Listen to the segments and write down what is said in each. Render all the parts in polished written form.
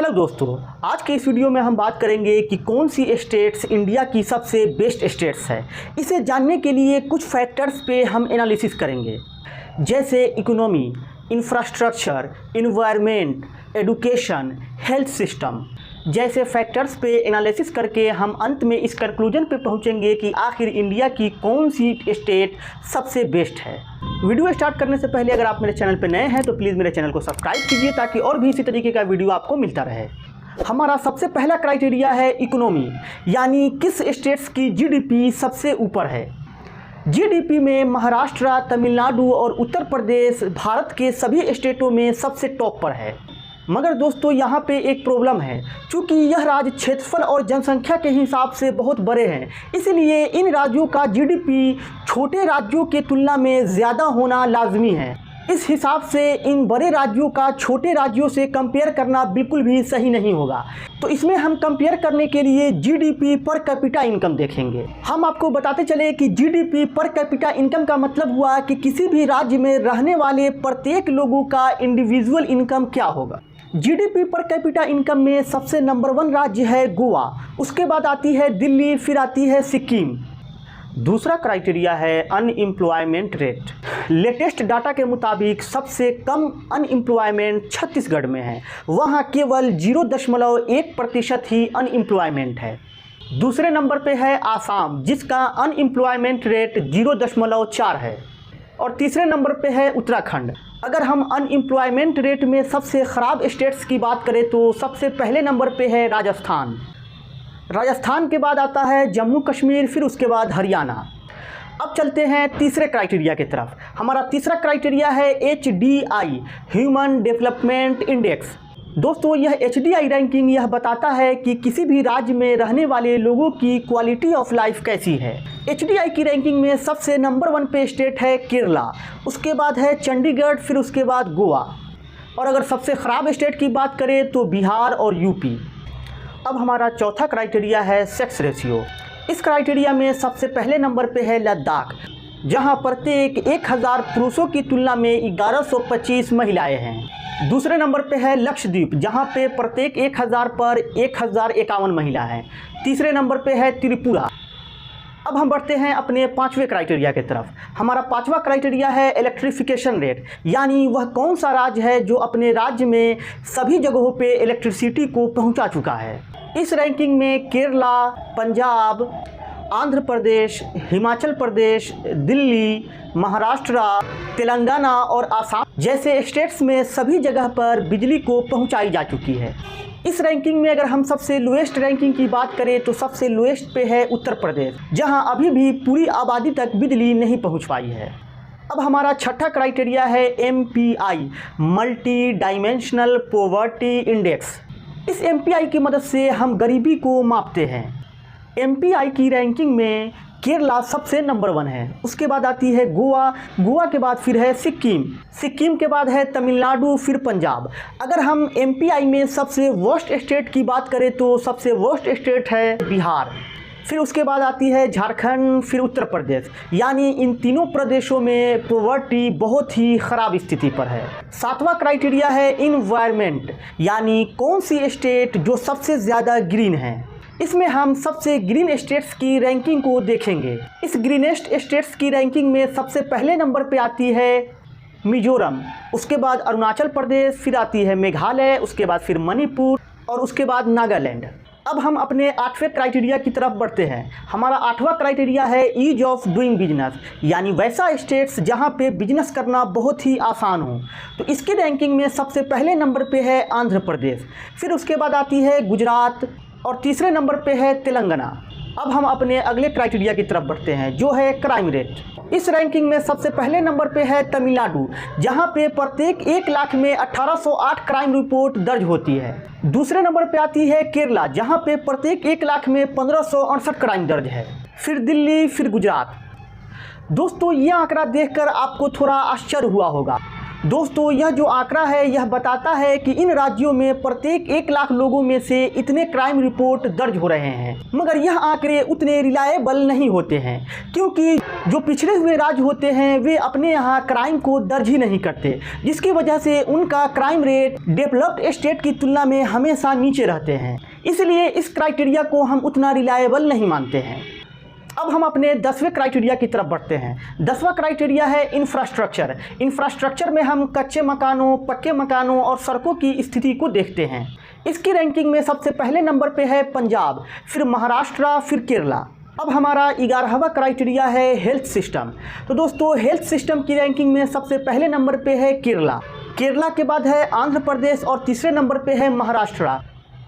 Hello दोस्तों, आज के इस वीडियो में हम बात करेंगे कि कौन सी स्टेट्स इंडिया की सबसे बेस्ट स्टेट्स है। इसे जानने के लिए कुछ फैक्टर्स पे हम एनालिसिस करेंगे, जैसे economy, infrastructure, environment, education, health system जैसे फैक्टर्स पे एनालिसिस करके हम अंत में इस कंक्लूजन पे पहुंचेंगे कि आखिर इंडिया की कौन सी स्टेट सबसे बेस्ट है। वीडियो स्टार्ट करने से पहले अगर आप मेरे चैनल पे नए हैं तो प्लीज़ मेरे चैनल को सब्सक्राइब कीजिए ताकि और भी इसी तरीके का वीडियो आपको मिलता रहे। हमारा सबसे पहला क्राइटेरिया है इकोनॉमी, यानी किस स्टेट्स की जीडीपी सबसे ऊपर है। जीडीपी में महाराष्ट्र, तमिलनाडु और उत्तर प्रदेश भारत के सभी स्टेटों में सबसे टॉप पर है। मगर दोस्तों यहाँ पे एक प्रॉब्लम है, क्योंकि यह राज्य क्षेत्रफल और जनसंख्या के हिसाब से बहुत बड़े हैं, इसलिए इन राज्यों का जीडीपी छोटे राज्यों के तुलना में ज़्यादा होना लाजमी है। इस हिसाब से इन बड़े राज्यों का छोटे राज्यों से कंपेयर करना बिल्कुल भी सही नहीं होगा। तो इसमें हम कंपेयर करने के लिए जीडीपी पर कैपिटा इनकम देखेंगे। हम आपको बताते चले कि जीडीपी पर कैपिटा इनकम का मतलब हुआ कि किसी भी राज्य में रहने वाले प्रत्येक लोगों का इंडिविजुअल इनकम क्या होगा। जीडीपी पर कैपिटा इनकम में सबसे नंबर 1 राज्य है गोवा, उसके बाद आती है दिल्ली, फिर आती है सिक्किम। दूसरा क्राइटेरिया है अनएम्प्लॉयमेंट रेट। लेटेस्ट डाटा के मुताबिक सबसे कम अनएम्प्लॉयमेंट छत्तीसगढ़ में है, वहां केवल 0.1% ही अनएम्प्लॉयमेंट है। दूसरे नंबर पे है आसाम, जिसका अनएम्प्लॉयमेंट रेट 0.4 है। और तीसरे नंबर पे है उत्तराखंड। अगर हम अनएम्प्लॉयमेंट रेट में सबसे ख़राब स्टेट्स की बात करें तो सबसे पहले नंबर पे है राजस्थान। राजस्थान के बाद आता है जम्मू कश्मीर, फिर उसके बाद हरियाणा। अब चलते हैं तीसरे क्राइटेरिया की तरफ। हमारा तीसरा क्राइटेरिया है HDI, ह्यूमन डेवलपमेंट इंडेक्स। दोस्तों यह HDI रैंकिंग यह बताता है कि किसी भी राज्य में रहने वाले लोगों की क्वालिटी ऑफ लाइफ कैसी है। HDI की रैंकिंग में सबसे नंबर 1 पे स्टेट है केरला, उसके बाद है चंडीगढ़, फिर उसके बाद गोवा। और अगर सबसे ख़राब स्टेट की बात करें तो बिहार और यूपी। अब हमारा चौथा क्राइटेरिया है सेक्स रेशियो। इस क्राइटेरिया में सबसे पहले नंबर पे है लद्दाख, जहां प्रत्येक 1000 पुरुषों की तुलना में 1125 महिलाएं हैं। दूसरे नंबर पे है लक्षद्वीप, जहां पे प्रत्येक 1000 पर 1051 महिला हैं। तीसरे नंबर पे है त्रिपुरा। अब हम बढ़ते हैं अपने पांचवें क्राइटेरिया की तरफ। हमारा पांचवा क्राइटेरिया है इलेक्ट्रिफिकेशन रेट, यानी वह कौन सा राज्य है जो अपने राज्य में सभी जगहों पे इलेक्ट्रिसिटी को पहुंचा चुका है। इस रैंकिंग में केरला, पंजाब, आंध्र प्रदेश, हिमाचल प्रदेश, दिल्ली, महाराष्ट्र, तेलंगाना और आसाम जैसे स्टेट्स में सभी जगह पर बिजली को पहुंचाई जा चुकी है। इस रैंकिंग में अगर हम सबसे लोएस्ट रैंकिंग की बात करें तो सबसे लोएस्ट पे है उत्तर प्रदेश, जहां अभी भी पूरी आबादी तक बिजली नहीं पहुंच पाई है। अब हमारा छठा क्राइटेरिया है MPI, multi dimensional poverty index. इस MPI की मदद से हम गरीबी को मापते हैं। MPI की रैंकिंग में केरला सबसे नंबर 1 है, उसके बाद आती है गोवा, गोवा के बाद फिर है सिक्किम, सिक्किम के बाद है तमिलनाडु, फिर पंजाब। अगर हम MPI में सबसे वर्स्ट स्टेट की बात करें तो सबसे वर्स्ट स्टेट है बिहार, फिर उसके बाद आती है झारखंड, फिर उत्तर प्रदेश। यानी इन तीनों प्रदेशों में पॉवर्टी बहुत ही ख़राब स्थिति पर है। सातवां क्राइटेरिया है इन्वायरमेंट, यानी कौन सी स्टेट जो सबसे ज़्यादा ग्रीन है। इसमें हम सबसे ग्रीन स्टेट्स की रैंकिंग को देखेंगे। इस ग्रीनेस्ट स्टेट्स की रैंकिंग में सबसे पहले नंबर पे आती है मिजोरम, उसके बाद अरुणाचल प्रदेश, फिर आती है मेघालय, उसके बाद फिर मणिपुर और उसके बाद नागालैंड। अब हम अपने 8वें क्राइटेरिया की तरफ बढ़ते हैं। हमारा 8वां क्राइटेरिया है ईज ऑफ डूइंग बिजनेस, यानी वैसा स्टेट्स जहां पे बिजनेस करना बहुत ही आसान हो। तो इसके रैंकिंग में सबसे पहले नंबर पे है आंध्र प्रदेश, फिर उसके बाद आती है गुजरात और तीसरे नंबर पे है तेलंगाना। अब हम अपने अगले क्राइटेरिया की तरफ बढ़ते हैं, जो है क्राइम रेट। इस रैंकिंग में सबसे पहले नंबर पे है तमिलनाडु, जहां पे प्रत्येक 1 लाख में 1808 क्राइम रिपोर्ट दर्ज होती है। दूसरे नंबर पे आती है केरला, जहां पे प्रत्येक 1 लाख में 1568 क्राइम दर्ज है। फिर दिल्ली, फिर गुजरात। दोस्तों ये आंकड़ा देखकर आपको थोड़ा आश्चर्य हुआ होगा। दोस्तों यह जो आंकड़ा है यह बताता है कि इन राज्यों में प्रत्येक 1 लाख लोगों में से इतने क्राइम रिपोर्ट दर्ज हो रहे हैं। मगर यह आंकड़े उतने रिलायबल नहीं होते हैं, क्योंकि जो पिछड़े हुए राज्य होते हैं वे अपने यहाँ क्राइम को दर्ज ही नहीं करते, जिसकी वजह से उनका क्राइम रेट डेवलप्ड स्टेट की तुलना में हमेशा नीचे रहते हैं। इसलिए इस क्राइटेरिया को हम उतना रिलायबल नहीं मानते हैं। अब हम अपने 10वें क्राइटेरिया की तरफ बढ़ते हैं। 10वां क्राइटेरिया है इंफ्रास्ट्रक्चर। इंफ्रास्ट्रक्चर में हम कच्चे मकानों, पक्के मकानों और सड़कों की स्थिति को देखते हैं। इसकी रैंकिंग में सबसे पहले नंबर पे है पंजाब, फिर महाराष्ट्र, फिर केरला। अब हमारा 11वां क्राइटेरिया है हेल्थ सिस्टम। तो दोस्तों हेल्थ सिस्टम की रैंकिंग में सबसे पहले नंबर पे है केरला, केरला के बाद है आंध्र प्रदेश और तीसरे नंबर पे है महाराष्ट्र।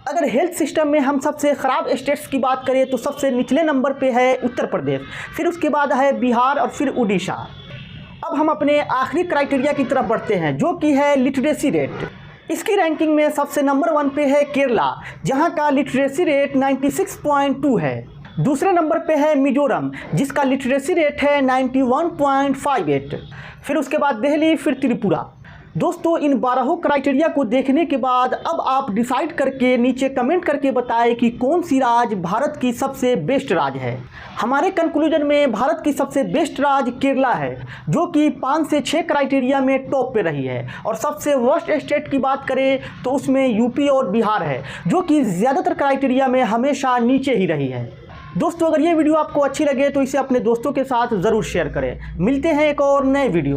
अगर हेल्थ सिस्टम में हम सबसे ख़राब स्टेट्स की बात करें तो सबसे निचले नंबर पे है उत्तर प्रदेश, फिर उसके बाद है बिहार और फिर उड़ीसा। अब हम अपने आखिरी क्राइटेरिया की तरफ बढ़ते हैं, जो कि है लिटरेसी रेट। इसकी रैंकिंग में सबसे नंबर 1 पे है केरला, जहां का लिटरेसी रेट 96.2 है। दूसरे नंबर पे है मिजोरम, जिसका लिटरेसी रेट है 91.58। फिर उसके बाद दिल्ली, फिर त्रिपुरा। दोस्तों इन 12 क्राइटेरिया को देखने के बाद अब आप डिसाइड करके नीचे कमेंट करके बताएं कि कौन सी राज्य भारत की सबसे बेस्ट राज्य है। हमारे कंक्लूजन में भारत की सबसे बेस्ट राज्य केरला है, जो कि 5 से 6 क्राइटेरिया में टॉप पे रही है। और सबसे वर्स्ट स्टेट की बात करें तो उसमें यूपी और बिहार है, जो कि ज़्यादातर क्राइटेरिया में हमेशा नीचे ही रही है। दोस्तों अगर ये वीडियो आपको अच्छी लगे तो इसे अपने दोस्तों के साथ ज़रूर शेयर करें। मिलते हैं एक और नए वीडियो में।